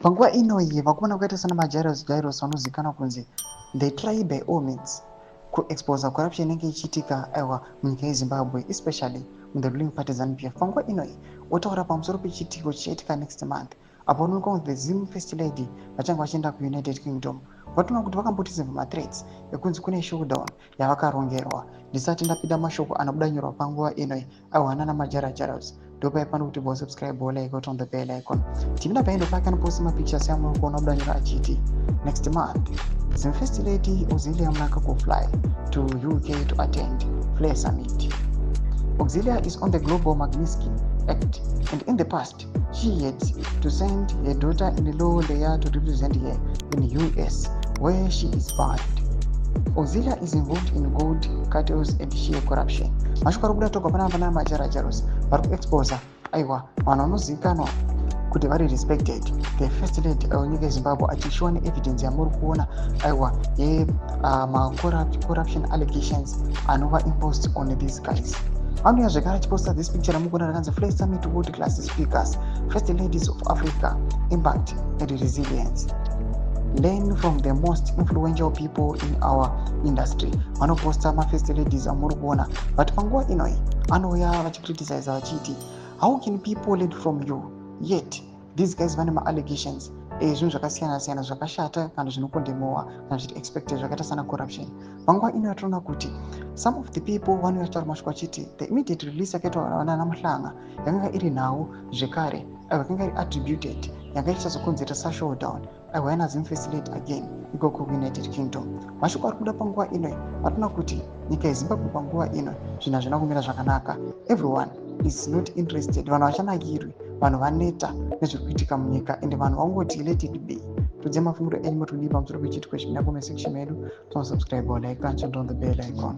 Panguva inoyi vakuona kwakaita sana majairus vanozivikanwa kunzi they try by all means kuexposa corruption inenge ichiitika aiwa munyika yezimbabwe, especially in the ruling party ZANU-PF. Panguva inoyi otaura pamusoro pechitiko chichaitika next month apo unoonekwa kuti the ZIM first lady vachange vachienda kuunited kingdom. Vatoona kuti vakambotizimba mathreats ekunzi kune showdown yavakarongerwa. Ndisati ndapinda mashoko anobuda nyorwa panguva inoyi aiwa nana majairus ndopaifanira kuti bosubscribe like on the bell icon. Timina paendo pake anoposta mapictures yamuri kuona buda nyora achiti next month the first lady Auxilia Mnangagwa fly to UK to attend Flare Summit. Auxilia is on the Global Magnitsky Act, and in the past she had to send her daughter-in-law there to represent her in the US where she is banned. Auxilia is involved in gold cartels and sheer corruption. Mashoko arikubuda toga panapa nana majairus vari kuexposa aiwa vanhu vanozivikanwa kuti vari respected. The first lady wenyika yezimbabwe achishowa neevidence yamuri kuona aiwa corruption allegations anova imposed on these guys. Vanouya zvekare achiposta this picture ramukuona rakanzi Flare Summit World Class Speakers, First Ladies of Africa, Impact and Resilience. Learn from the most influential people in our industry. Vanoposta mafirst ladies amuri kuona, but panguva inoyi anouya vachicriticize vachiti how can people learn from you yet these guys vane maallegations zvinhu zvakasiyana-siyana zvakashata kana zvinokondemowa kana zviti expected zvakaita sana corruption. Panguva ino yatoona kuti some of the people vanouya vachitaura mashoko achiti the immediate release yakaitwa nana Muhlanga yakanga iri nhau zvekare yakanga iri attributed yanga ichizokonzeresa showdown aiwa yana ZIM first lady again ikoko kuunited kingdom. Mashoko ari kubuda panguva inoyi vatoona kuti nyika yezimbabwe panguva ino zvinhu hazvina kumira zvakanaka. Everyone is not interested, vanhu havachanakirwi, vanhu vaneta nezviri kuitika munyika ende vanhu vangoti let it be. Todzia mafunguro enyu motodipa pamusoro pechiitiko chipinda comment section medu. Subscribe or like and turn on the bell icon.